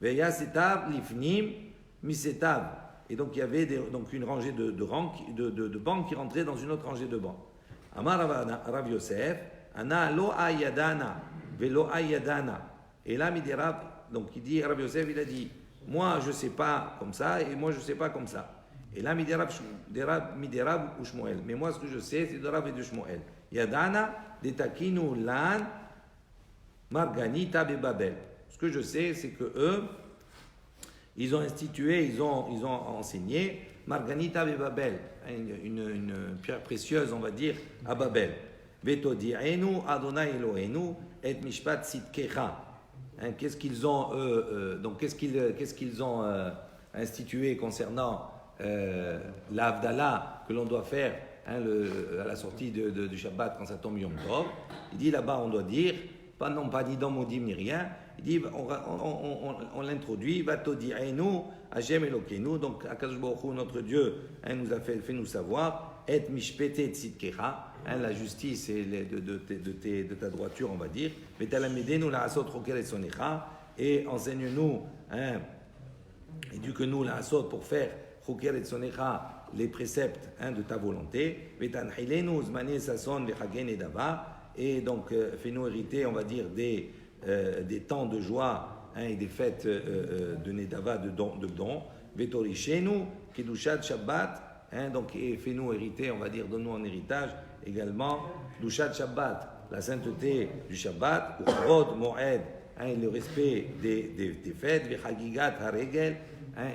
Veya Setav Lifnim, Misetav. Et donc il y avait donc une rangée de bancs qui rentraient dans une autre rangée de bancs. Amar Rav Yosef, Ana lo ayadana, velo ayadana. Et là, Midirab, donc il dit, Rabbi Yosef, il a dit, moi je ne sais pas comme ça, et moi je ne sais pas comme ça. Et là, Midirab ou Shmuel. Mais moi, ce que je sais, c'est de Rav et de Shmuel. Yadana, detakinu lan, marganita bebabel. Ce que je sais, c'est que eux, ils ont institué, ils ont enseigné marganita bebabel, une pierre précieuse, on va dire, à Babel. Vetodi'enu Adonai Elohenu et mishpat sitkecha. Qu'est-ce qu'ils ont, qu'est-ce qu'ils ont institué concernant l'Avdallah que l'on doit faire à la sortie du Shabbat quand ça tombe Yom Tov? Il dit là-bas, on doit dire, pas ni dans Modim ni rien. Il dit, on l'introduit, Vatodi'enu Hashem Elokeinu. Donc, Akadosh Baruch Hu, notre Dieu, nous a fait nous savoir, et mishpetet tzidkecha. La justice de ta droiture, on va dire. Et enseigne-nous, éduque-nous la asot pour faire les préceptes de ta volonté. Et donc, fais-nous hériter, on va dire, des temps de joie et des fêtes de Nedava, de dons. Vetorishenu, Kedushat Shabbat. Donc, et fais-nous hériter, on va dire, donne-nous en héritage également, Dushat Shabbat, la sainteté du Shabbat, Uchrod Moed, et le respect des fêtes, Vechagigat Haregel,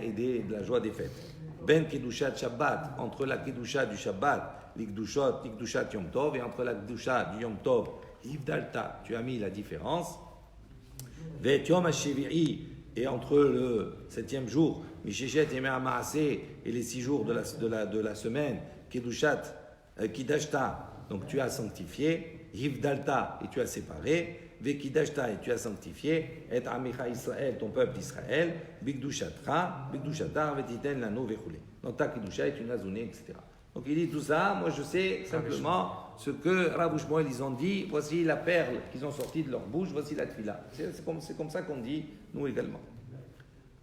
et de la joie des fêtes. Ben Kedushat Shabbat, entre la Kedusha du Shabbat, l'Ikdushat Yom Tov, et entre la Kedusha du Yom Tov, Yivdalta, tu as mis la différence. Vet Yom HaShevi'i, et entre le 7e jour, Misheshet Yemei HaMaaseh, et les 6 jours de la semaine, Kedushat, Kidashta, donc tu as sanctifié, Yivdalta, et tu as séparé, Vekidashta, et tu as sanctifié, et Amicha Israël, ton peuple d'Israël, Bigdushatra, Vetiten Lano Vechule. Donc ta Kidusha est une azunée, etc. Donc il dit tout ça, moi je sais simplement ce que Rav Shmuel ils ont dit, voici la perle qu'ils ont sortie de leur bouche, voici la tfila. C'est comme ça qu'on dit, nous également.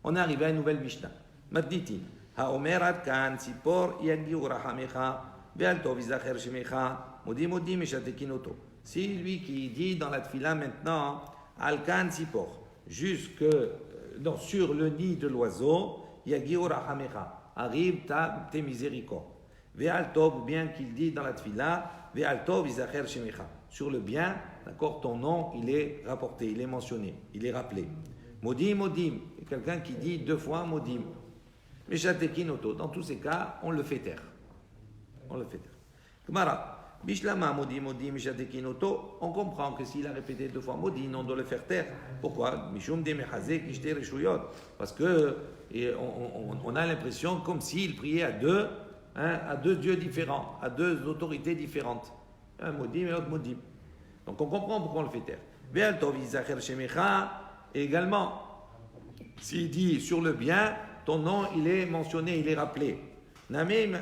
On est arrivé à une nouvelle Mishnah. Madnitin, Haomerat Kan, Sipor, Yagiu Rahamecha, Vealto Vizacher Shemecha, Modim Meshatekinoto. C'est lui qui dit dans la tfila maintenant, Alkan Sipor, jusque sur le nid de l'oiseau, Yagiu Rahamecha, arrive tes miséricordes. Ve'al tov, ou bien qu'il dit dans la tfila, Ve'al tov Izacher Shemecha. Sur le bien, d'accord, ton nom, il est rapporté, il est mentionné, il est rappelé. Modim, modim, quelqu'un qui dit 2 fois modim. Meshatekin oto, dans tous ces cas, on le fait taire. On le fait taire. Gemara, bishlama modim, modim, meshatekin oto, on comprend que s'il a répété 2 fois modim, on doit le faire taire. Pourquoi? Mishum de mechazek ishte reshuyot. Parce que on a l'impression comme s'il priait à deux dieux différents, à 2 autorités différentes. Un modim et l'autre modim. Donc on comprend pourquoi on le fait taire. Ve'al tov yizacher shemecha, et également, s'il dit sur le bien, ton nom il est mentionné, il est rappelé. Namé,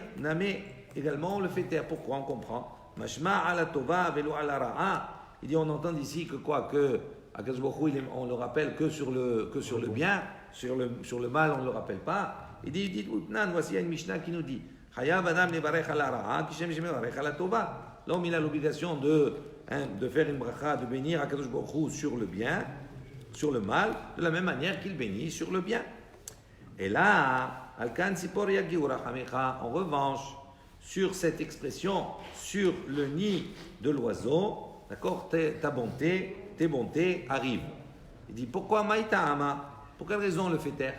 également on le fait taire. Pourquoi? On comprend. Mashma ala tova velo ala ra'a. Il dit on entend ici que quoi? Que Akadosh Baruch Hu, on le rappelle que sur le bien, sur le mal on ne le rappelle pas. Il dit voici une Mishnah qui nous dit Chayav adam levarech ala ra'a kishem shemevarech ala tova. L'homme, il a l'obligation de faire une bracha, de bénir Akadosh Baruch Hu sur le bien, sur le mal, de la même manière qu'il bénit sur le bien. Et là, Alkan Sipor Yagiu Rahamecha, en revanche, sur cette expression, sur le nid de l'oiseau, d'accord, tes bontés arrivent. Il dit pourquoi Maïta Ama? Pour quelle raison on le fait taire?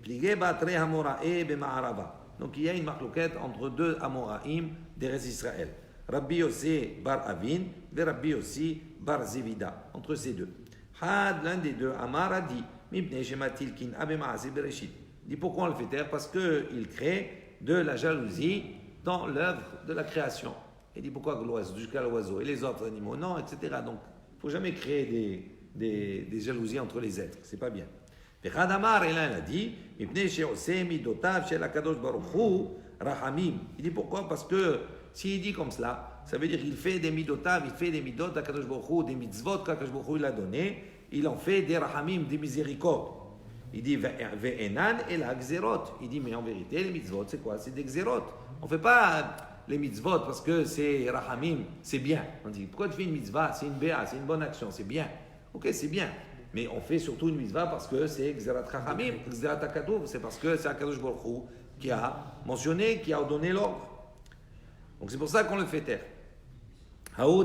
Pligé Batre Hamorae Bema'arava. Donc il y a une marloquette entre 2 Amoraïm d'Eretz Israël. Rabbi Yossi bar Avin et Rabbi Yossi bar Zevida. Entre ces deux. Had, l'un des deux, Amar a dit Mibne Shematil Kin Abema'ase Bereshit. Il dit pourquoi on le fait taire? Parce qu'il crée de la jalousie dans l'œuvre de la création. Il dit pourquoi jusqu'à l'oiseau et les autres animaux? Non, etc. Donc il ne faut jamais créer des jalousies entre les êtres. C'est pas bien. Vechad Amar, et là il a dit Mibne Sheose Midotav Shel Akadosh Baruch Hu Rahamim. Il dit pourquoi? Parce que s'il dit comme cela, ça veut dire qu'il fait des midotav, il fait des midot à Kadosh Baruch Hu, des mitzvot qu'Akadosh Baruch Hu il a donné, il en fait des rahamim, des miséricordes. Il dit ve'enan et la gzerot. Il dit mais en vérité les mitzvot c'est quoi? C'est des gzerot. On ne fait pas les mitzvot parce que c'est rahamim, c'est bien. On dit pourquoi tu fais une mitzvah? C'est une béa, c'est une bonne action, c'est bien. Ok, c'est bien. Mais on fait surtout une mitzvah parce que c'est gzerat rahamim, gzerat akadouv, c'est parce que c'est Akadosh Baruch Hu qui a mentionné, qui a donné l'ordre. Donc c'est pour ça qu'on le fait taire. On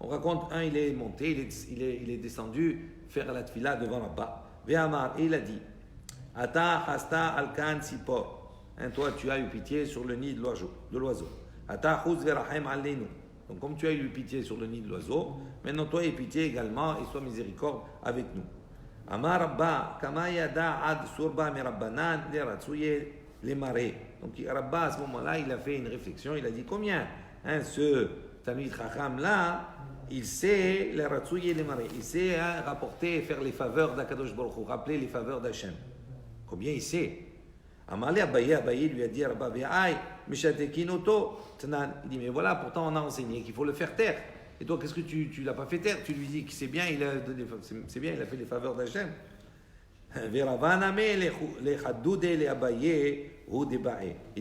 raconte il est monté, il est descendu faire la tfila devant Rabba. Ve'amar, et il a dit Ata hasta alkan sipor. Toi tu as eu pitié sur le nid de l'oiseau. Ata chuz verahem aleinu. Donc comme tu as eu pitié sur le nid de l'oiseau, maintenant toi aie pitié également et sois miséricorde avec nous. Amar Rabba, kama yada ad surba mi rabbanan le ratsuye les marées. Donc Rabba à ce moment-là, il a fait une réflexion, il a dit combien ce Talmid Chacham là, il sait les ratsouiller et les marées, il sait rapporter et faire les faveurs d'Akadosh Baruch Hu, rappeler les faveurs d'Hachem. Combien il sait? Amalé Abaye lui a dit Rabba Ve'ai, Mishatekinoto, Tnan. Il dit mais voilà, pourtant on a enseigné qu'il faut le faire taire. Et toi, qu'est-ce que tu l'as pas fait taire? Tu lui dis que c'est bien, il a fait les faveurs d'Hachem. Il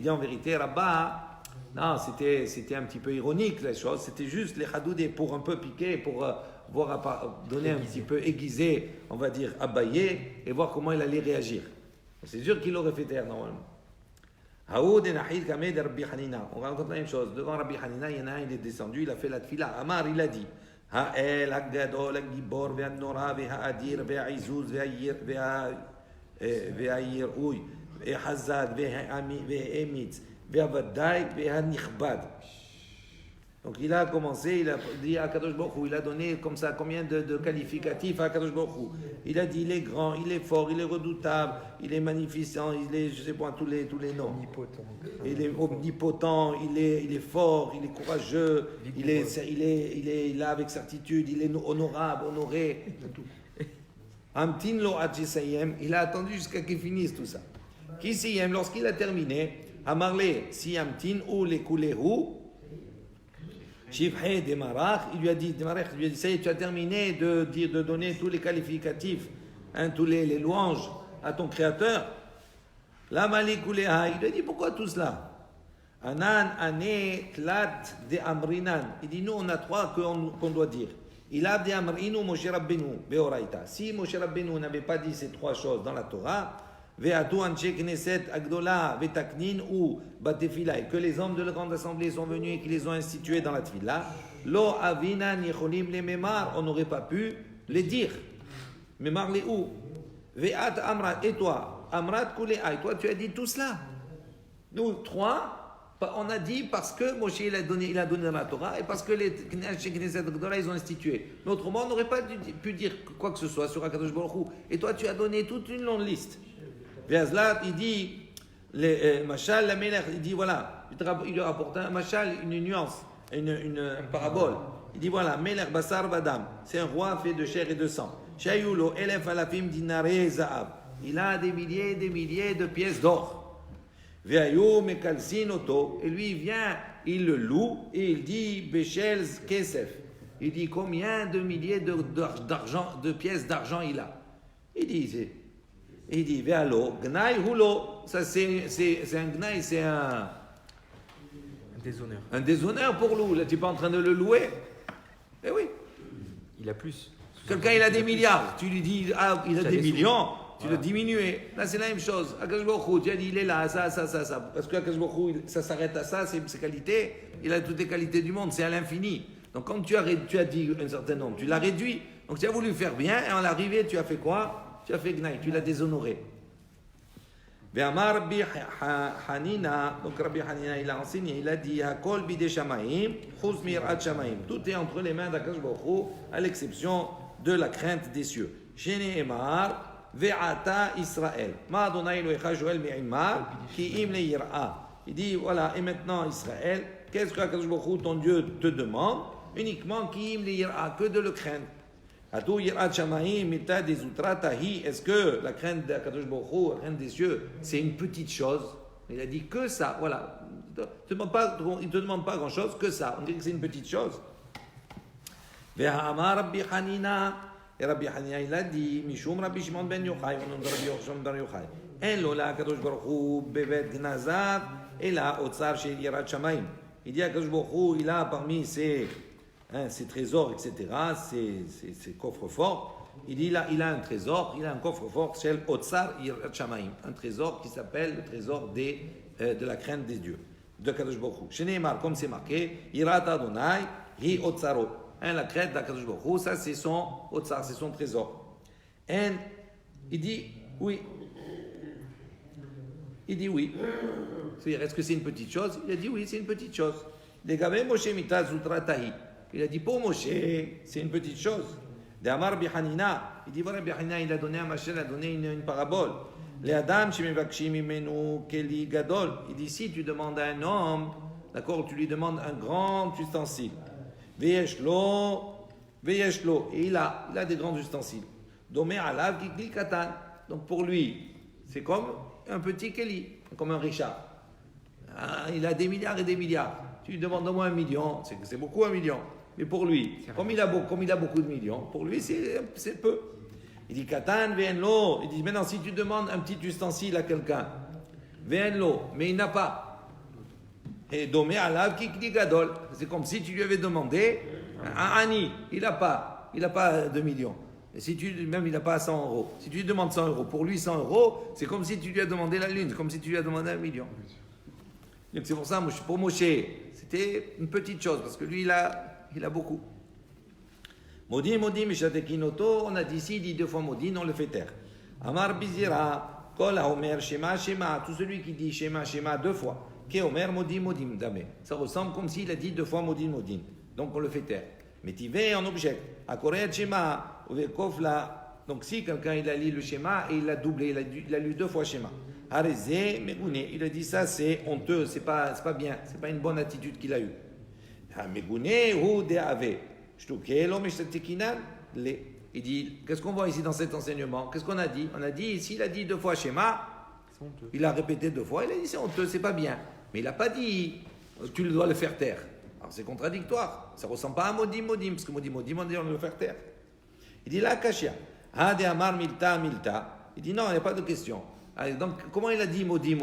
dit en vérité, Rabba, non, c'était un petit peu ironique la chose, c'était juste les chadoudés pour un peu piquer, pour donner un petit peu aiguisé, on va dire, Abaye, et voir comment il allait réagir. C'est sûr qu'il aurait fait taire normalement. On raconte la même chose. Devant Rabbi Hanina, il y en a un, il est descendu, il a fait la tfila. Amar, il a dit Ha'el, Ha'gadol, Ha'gibor, Ve'anora, Ve'ha'adir, Ve'ha'izuz, Ve'ha'ir, Ve'hazad, Ve'emitz, Ve'avadai, Ve'hanichbad. Donc il a commencé, il a dit à Kadosh Baruch Hu, il a donné comme ça combien de qualificatifs à Kadosh Baruch Hu. Il a dit il est grand, il est fort, il est redoutable, il est magnificent, il est, je sais pas, tous les noms. Omnipotent. Il est omnipotent, il est fort, il est courageux, il est là avec certitude, il est honorable, honoré. Amtin lo adjisayem, il a attendu jusqu'à qu'il finisse tout ça. Kisiyem, lorsqu'il a terminé, Amarle, si Amtin ou les kulehu, Shivhe Demarach, il lui a dit, ça y est, tu as terminé de donner tous les qualificatifs, tous les louanges à ton créateur. La Malikuleha, il lui a dit, pourquoi tout cela? Anan, Ane, Tlat, De Amrinan. Il dit, nous, on a 3 qu'on doit dire. Il a dit Amrinu Moshe Rabbeinu Beoraita. Si Moshe Rabbeinu n'avait pas dit ces trois choses dans la Torah, Ve'atu Anche Knesset Agdola Vetaknin ou Batefila, et que les hommes de la grande assemblée sont venus et qu'ils les ont institués dans la Tfila, Lo Avina Nicholim le Memar, on n'aurait pas pu les dire. Memar les où? Ve'at Amrat, et toi, Amrat Kulea, et toi tu as dit tout cela. Nous trois, on a dit parce que Moshe il a donné dans la Torah et parce que les Knesset Agdola ils ont institué. Mais autrement, on n'aurait pas pu dire quoi que ce soit sur Akadosh Baruch Hu. Et toi, tu as donné toute une longue liste. Là, il dit, Machal, la Melech, il dit voilà, il lui rapporte un Machal, une nuance, une parabole. Il dit voilà, Melech Basar Badam, c'est un roi fait de chair et de sang. Shayulo, Elef Alafim Dinare Zahav. Il a des milliers et des milliers de pièces d'or. Veayo mekalsin oto, et lui il vient, il le loue et il dit Bechel Kesef. Il dit combien de milliers d'argent, de pièces d'argent il a. Il dit Vealo, Gnai Hulo, ça c'est un Gnai, c'est un déshonneur. Un déshonneur pour lui. Là tu n'es pas en train de le louer. Eh oui. Il a plus. Quelqu'un il a des milliards, tu lui dis ah il a des millions. Tu Voilà. l'as diminué. Là, c'est la même chose. Akash Baruch Hu, tu as dit, il est là, ça. Parce que Akash Baruch Hu, ça s'arrête à ça, c'est ses qualités. Il a toutes les qualités du monde, c'est à l'infini. Donc, quand tu as dit un certain nombre, tu l'as réduit. Donc, tu as voulu faire bien, et en l'arrivée, tu as fait quoi? Tu as fait Gnaï, tu l'as déshonoré. Ve'amar Rabbi Hanina, donc Rabbi Hanina, il a enseigné, il a dit, Hakol bide shamaim, chuz mirat shamaim. Tout est entre les mains d'Akash Baruch Hu, à l'exception de la crainte des cieux. Shene Emar, Ve'ata Israël. Ma Adonai Elohecha Joel Me'imar ki im le yir'a. Il dit voilà, et maintenant Israël, qu'est-ce que Akadosh Baruch Hu, ton Dieu te demande? Uniquement ki im le yir'a, que de le craindre. Atu yir'at shamaim mita des utratahi. Est-ce que la crainte d'Akadosh Baruch Hu, la crainte des cieux, c'est une petite chose? Il a dit que ça, voilà. Il ne te demande pas grand-chose, que ça. On dit que c'est une petite chose. Ve'amar Rabbi Hanina. Et Rabbi Hanina, il a dit, Mishum Rabbi Shimon ben Yochai, on nom de Rabbi Shimon ben Yochai. En lola Kadosh Baruch Hu bevet gnazav, et là, otsar chez Yirat Shamaim. Il dit à Kadosh Baruch Hu, il a parmi ses trésors, etc., ses coffres forts, il dit, il a un trésor, il a un coffre fort, c'est otsar Yirat Shamaim, un trésor qui s'appelle le trésor de la crainte des dieux, de Kadosh Baruch Hu. Chez Neymar, comme c'est marqué, Yirat Adonai, hi otsaro. La crête d'Akadosh Baruch Hu, ça c'est son otsar, c'est son trésor. Et il dit oui. Il dit oui. C'est-à-dire, est-ce que c'est une petite chose? Il a dit oui, c'est une petite chose. Il a dit pour Moshe, c'est une petite chose. De Amar Bihanina, il dit voilà, Bihanina, il a donné à Machel, il a donné une parabole. Les Adam, Keli Gadol. Il dit si tu demandes à un homme, d'accord, tu lui demandes un grand ustensile. Ve'yeshlo, et il a des grands ustensiles. Domé alav kikli katan. Donc pour lui, c'est comme un petit Keli, comme un Richard. Il a des milliards et des milliards. Tu lui demandes au moins 1 million, c'est beaucoup 1 million. Mais pour lui, comme il a beaucoup de millions, pour lui c'est peu. Il dit katan ve'enlo. Il dit maintenant si tu demandes un petit ustensile à quelqu'un, ve'enlo, mais il n'a pas. Et domé alav kikli gadol. C'est comme si tu lui avais demandé un Ani, il n'a pas 2 millions. Et si même il n'a pas 100 euros. Si tu lui demandes 100 euros, pour lui 100 euros, c'est comme si tu lui as demandé la lune, c'est comme si tu lui as demandé 1 million. Donc c'est pour ça, pour Moshe, c'était une petite chose, parce que lui il a beaucoup. Modim, Mishatekinoto, on a dit ici, il dit 2 fois Modim, on le fait taire. Amar Bizira, Kol Haomer, Shema, tout celui qui dit Shema 2 fois. Omer modim damé. Ça ressemble comme s'il a dit 2 fois modim. Donc on le fait taire. Mais tu vas en objet. À Korea Shema, Kofla. Donc si quelqu'un il a lu le schéma et il l'a doublé, il a lu 2 fois schéma. Harezé, Megouné. Il a dit ça c'est honteux, c'est pas bien, c'est pas une bonne attitude qu'il a eue. Megouné ou Deave. Shtukelo Meshtatekinan. Il dit, qu'est-ce qu'on voit ici dans cet enseignement? Qu'est-ce qu'on a dit? On a dit ici, il a dit 2 fois schéma. Il a répété 2 fois, il a dit c'est honteux, c'est pas bien. Mais il n'a pas dit tu dois le faire taire. Alors c'est contradictoire. Ça ne ressemble pas à modim, parce que modim, on dit on doit le faire taire. Il dit là, Kashia. Hade Amar Milta. Il dit non, il n'y a pas de question. Alors, donc comment il a dit modim,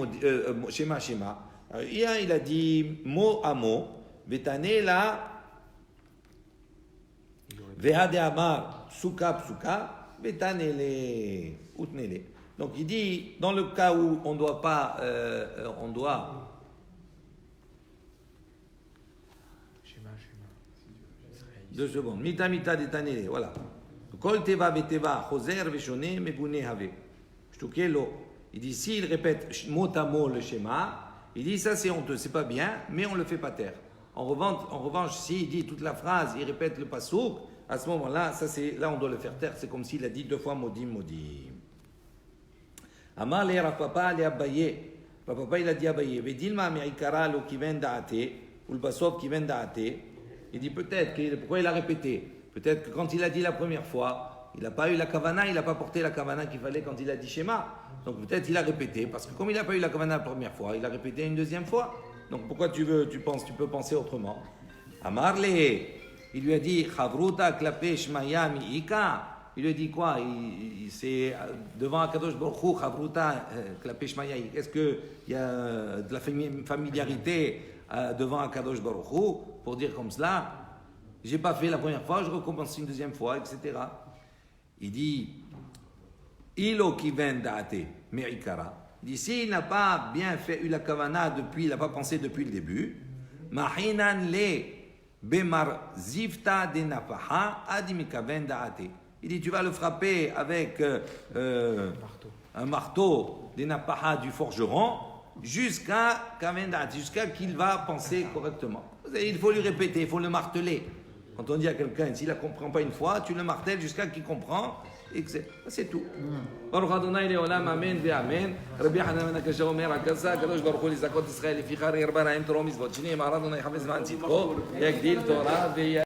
schéma. Il a dit mot à mot. Betane là. Ve'ade amar psuka psuka, vetanele, utnele. Donc il dit, dans le cas où on doit pas, on doit... Schéma. 2 secondes. Mita mita detanele, voilà. Kol teva beteva, choser veshone mebune have. Shtukelo. Il dit, s'il répète mot à mot le schéma, il dit, ça c'est honteux, c'est pas bien, mais on le fait pas taire. En revanche, s'il dit toute la phrase, il répète le pasouk, à ce moment-là, là on doit le faire taire, c'est comme s'il a dit 2 fois modim, modim. Amar le Rav Papa le Abaye. Rav Papa il a dit Abaye. Vedilma me'ikara lo kiven da'ate, ou le basov kiven da'ate. Il dit peut-être, pourquoi il a répété? Peut-être que quand il a dit la première fois, il n'a pas eu la kavana, il n'a pas porté la kavana qu'il fallait quand il a dit schéma. Donc peut-être il a répété, parce que comme il n'a pas eu la kavana la première fois, il a répété une deuxième fois. Donc pourquoi tu peux penser autrement? Amar le, il lui a dit Chavruta klape shmaya mi'ika. Il lui dit quoi? C'est devant Akadosh Baruch Hu, Chavruta, Klape Shmaya. Est-ce qu'il y a de la familiarité devant Akadosh Baruch Hu pour dire comme cela? J'ai pas fait la première fois, je recommence une deuxième fois, etc. Il dit Ilo kiven da'ate me'ikara. Il dit s'il n'a pas bien fait la kavana depuis, il n'a pas pensé depuis le début, Mahinan le bemar zifta de nafaha adimikaven da'ate. Il dit, tu vas le frapper avec un marteau des napaha du forgeron jusqu'à qu'il va penser correctement. Il faut lui répéter, il faut le marteler. Quand on dit à quelqu'un, s'il ne comprend pas une fois, tu le martèles jusqu'à qu'il comprend. Et c'est tout. Baruch Adonai le'olam, amen ve'amen. Rabbi Hanan ben Akasha omer akasa, Kadosh Baruch Hu li zakot Israel, lefichar yerba la'em Torah mitzvot. Shnei Mar Adonai chavez zman tzidko, yagdil Torah